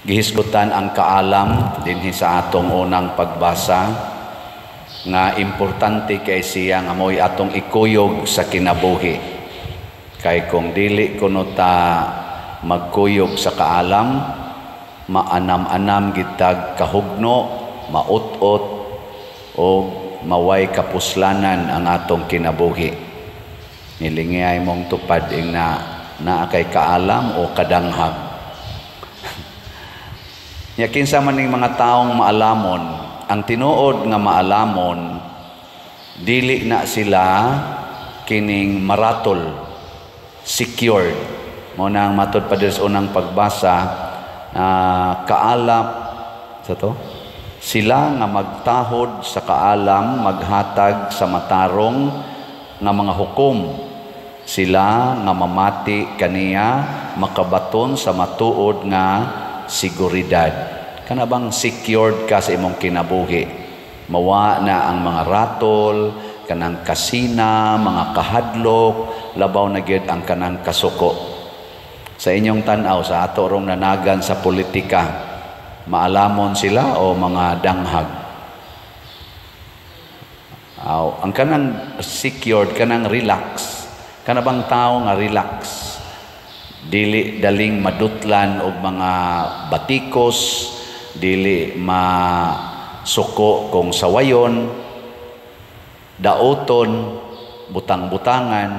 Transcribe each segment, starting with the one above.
Gihisgutan ang kaalam dinhi sa atong unang pagbasa nga importante kay siya nga mo'y atong ikuyog sa kinabuhi. Kay kung dili kuno ta magkuyog sa kaalam, maanam-anam gitag kahugno, maut-ot o maway kapuslanan ang atong kinabuhi. Nilingay mong tupad ing na kay kaalam o kadanghag. Ya kinsa man ning mga taong maalamon, ang tinuod nga maalamon dili na sila kining maratol, secured. Mo nang matud pa sa unang pagbasa, kaalam sa to. Sila nga magtahod sa kaalam, maghatag sa matarong nga mga hukom. Sila nga mamati kaniya, makabaton sa matuod nga seguridad. Kana bang secured ka sa imong kinabuhi? Mawa na ang mga ratol, kanang kasina, mga kahadlok, labaw na gyud ang kanang kasuko. Sa inyong tanaw, sa ato rong nanagan sa politika, maalamon sila o mga danghag? Ang kanang secured, kanang relax. Kana bang tao nga relax? Dili daling madutlan og mga batikos, dili masuko kung sawayon, daoton, butang-butangan.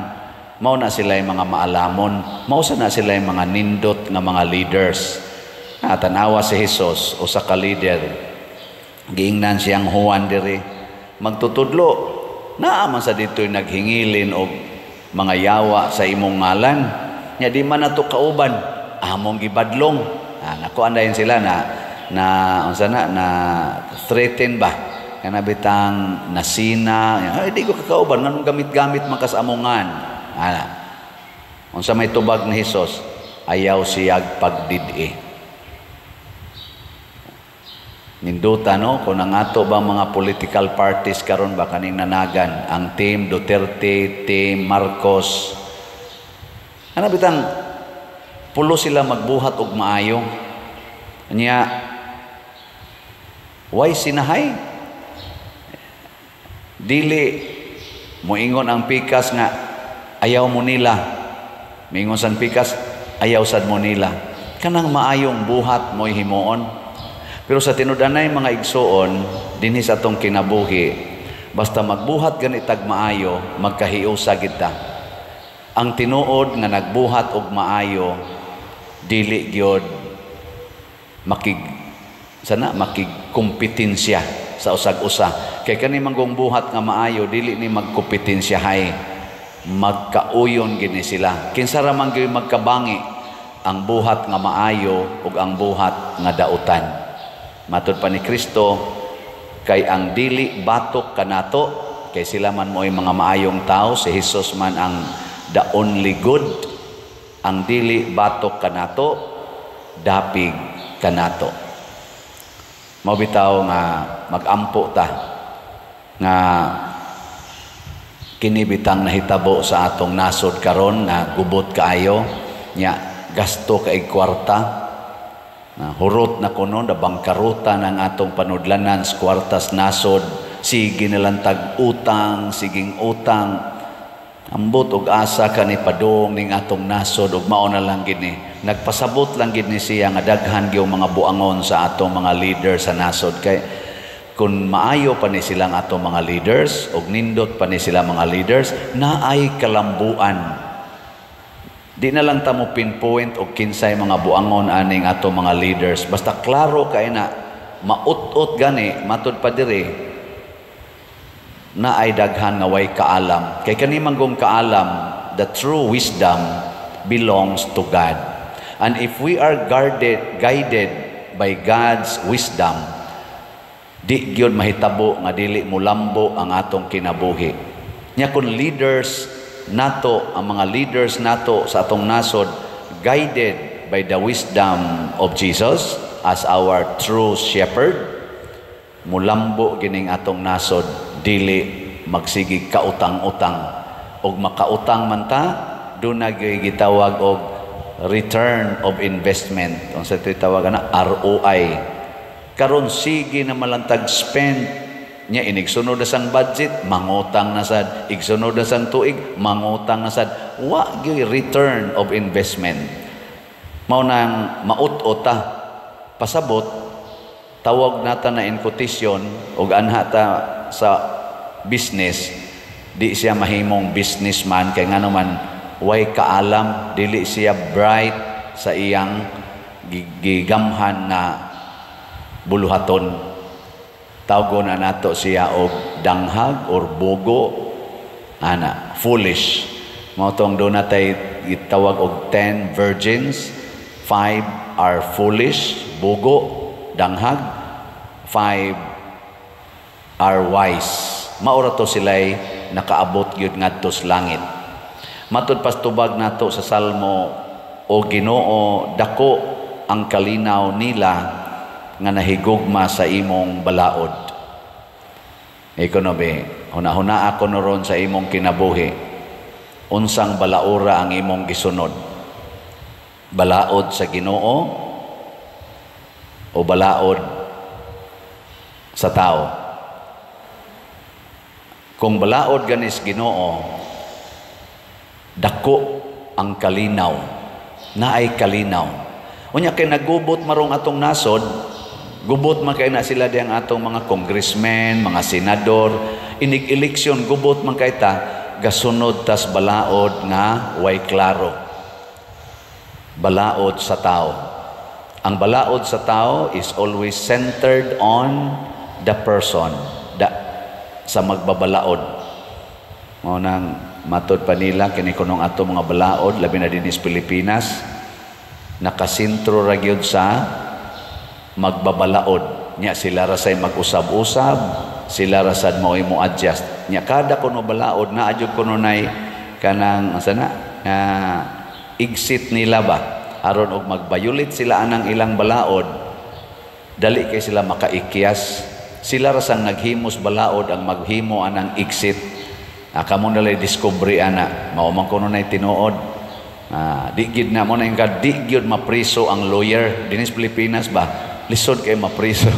Mao na sila yung mga maalamon, mao na sila yung mga nindot nga mga leaders. Tanawa si Jesus o sa ka-leader, giingnan siyang Juan diri, magtutudlo, naaman sa dito'y naghingilin og mga yawa sa imong ngalan. Nya di man nato kauban, among gibadlong. Nakuan dayon sila na threaten ba? Kana bitang nasina, ay di ko kakauban nganong gamit-gamit makas amongan. Unsa may tubag ni Hesus, ayaw siyag pagdidi. Ninduta no kung ang ato ba mga political parties karon ba kaning nanagan, ang team Duterte, team Marcos, ano bitang pulo sila magbuhat og maayo. Nya why sinahay? Dili moingon ang pikas nga ayaw mo nila. Moingon sang pikas ayaw sad mo nila. Kanang maayong buhat mo'y himuon. Pero sa tinud-anay mga igsoon dinhi sa atong kinabuhi, basta magbuhat ganitag maayo, magkahiusa gid ta. Ang tinuod nga nagbuhat og maayo dili gyud makigkompetensya sa usag-usa. Kay kani manggong buhat nga maayo dili ni magkompetensyahay, magkauyon gid ni sila. Kinsa ra man gyud magkabangi ang buhat nga maayo ug ang buhat nga dautan. Matud pa ni Kristo, kay ang dili batok kanato, kay sila man mo'y mga maayong tao, si Jesus man ang the only good. Ang dili batok kanato, dapig kanato. Mabitaw nga magampo ta nga kinibitang nahitabo sa atong nasod karon na gubot kaayo nya gasto kay kwarta. Hurot na kuno na bangkaruta ng atong panudlanan sa kwartas nasod, sige nalantag utang, siging utang. Ambot og asa kani padung ning atong nasod ug mao na lang gid ni nagpasabot lang gid ni siya nga daghan gyud mga buangon sa atong mga leaders sa nasod. Kay kun maayo pa ni silang atong mga leaders ug nindot pa ni sila mga leaders, naay kalambuan. Di na lang ta mo pinpoint og kinsay mga buangon aning atong mga leaders, basta klaro kay na maut-ut gani matud pa diri na ay daghan nga way kaalam. Kay kani manggong kaalam, the true wisdom belongs to God. And if we are guided by God's wisdom, di gyud mahitabo nga dili mulambo ang atong kinabuhi. Nya kun leaders nato, ang mga leaders nato sa atong nasod, guided by the wisdom of Jesus as our true shepherd, mulambo gining atong nasod, dili magsigi kautang-utang. Og makautang man ta, doon na gitawag og return of investment. Kung sa tawag na ROI. Karon sige na malantag spend nya inigsunod na sang budget, mangutang na sad. Igsunod na sang tuig, mangutang na sad. Wa gyud return of investment. Mao nang maut-ota pasabot tawag nata na in quotation og anha ta sa business, di siya mahimong businessman kay ngano man way kaalam, dili siya bright sa iyang gigamhan na buluhaton. Tawgon na nato siya og danghag or bogo, foolish. Mao tong do natay gitawag og 10 virgins, 5 are foolish, bogo, danghag, 5 are wise. Maura to sila'y nakaabot gyud ngadto sa langit. Matud pastubag nato sa Salmo, o Ginoo, dako ang kalinaw nila nga nahigugma sa imong balaod. Ekonomi, huna-huna ako noron sa imong kinabuhi. Unsang balaura ang imong gisunod? Balaod sa Ginoo o balaod sa tao? Kung balaod ganis Ginoo, dako ang kalinaw, naay kalinaw. Unya kay nagubot marong atong nasod, gubot man kay na sila diyang atong mga congressmen, mga senador, inig-eleksyon, gubot man kay ta, gasunod tas balaod nga way klaro. Balaod sa tao. Ang balaod sa tao is always centered on the person, sa magbabalaod. Mo nang matod pa nila kini kunong ato mga balaod labi na dinis Pilipinas nakasentro ra gyud sa magbabalaod nya. Sila ra say mag-usab-usab, sila ra sad mao mo adjust nya. Kada kuno balaod na adyo kuno nay kanang asana exit nila ba aron og mag-violate sila anang ilang balaod, dali kay sila makaikyas. Sila ra sang naghimos balaod ang maghimo anang exit. Kamo nalay discovery ana mao man kuno nay tinuod. Di gid na mo na ingka di gyud mapriso ang lawyer dinis Pilipinas ba, lisod kay mapriso.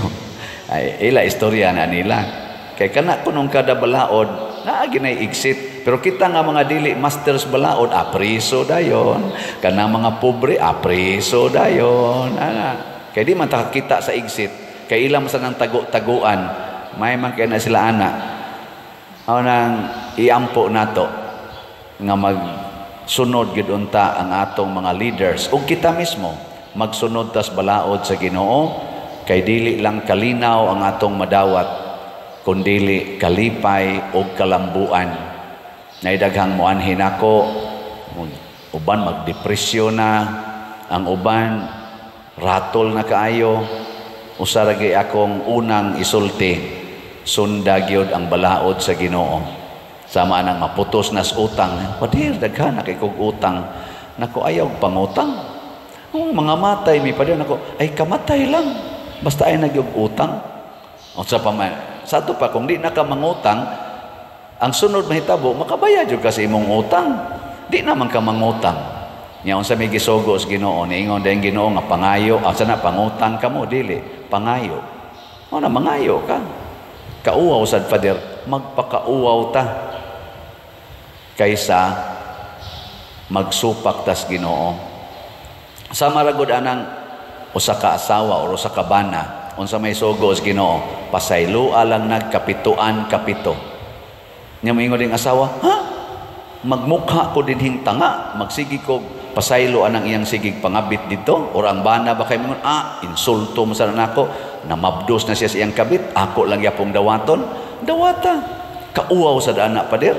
Ay ila istorya na nila kay kana kunong kada balaod naa ginay exit. Pero kita nga mga dili masters balaod, priso dayon. Kana mga pobre, priso dayon. Kay di man ta kita sa exit kay ilang sa nang tago-taguan may man kay na sila ana. Aw nang iampo nato nga magsunod gid unta ang atong mga leaders ug kita mismo magsunod tas balaod sa Ginoo kay dili lang kalinaw ang atong madawat kundili kalipay ug kalambuan. Naidaghang muanhin ako, uban magdepresyon na, ang uban ratol na kaayo. Usa ra gyud akong unang isulti, sunda gyud ang balaod sa Ginoo. Sama nang maputos nas utang, padir daghan na kay kog utang, nako ayaw pangutang. Mga matay mi padir nako, ay kamatay lang basta ay nagyog utang. Unsa pa man, sa ato pa kung di na ka mangutang, ang sunod mahitabo makabayad jud ka sa imong utang. Di naman ka mangutang. Nya unsa may gisugo sa Ginoo, niingon dayang Ginoo nga pangayo, asa na pangutang kamo dili, pangayo. Ana mangayo ka. Kauaw sad pader, magpakauaw ta kaysa magsupak tas Ginoo. Sama ra gud anang usa ka asawa o usa ka bana, unsa may sugo sa Ginoo, pasayloa lang nagkapituan kapito. Nya moingon ding asawa, magmukha ko dinhing tanga, magsigi ko pasaylo anang iyang sigig pangabit dito, or ang bana ba kay mingon, insulto mo sa nako, namabdos na siya sa iyang kabit, ako lang yapong dawaton. Dawata, kauaw sa dana pader,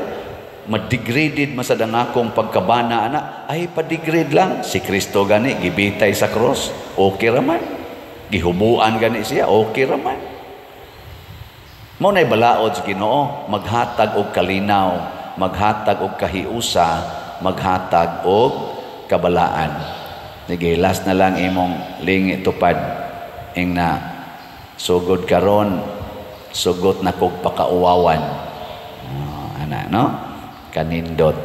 madegraded masadang akong pagkabana ana, ay padegrade lang. Si Kristo gani gibitay sa cross, okay raman. Gihubuan gani siya, okay raman. Mao nay balaod sa Ginoo, maghatag og kalinaw, maghatag og kahiusa, maghatag og kabalaan. Sige, last na lang imong lingi tupad ing na sugod karon, sugot na kog pakauwawan. Ana no? Kanindot.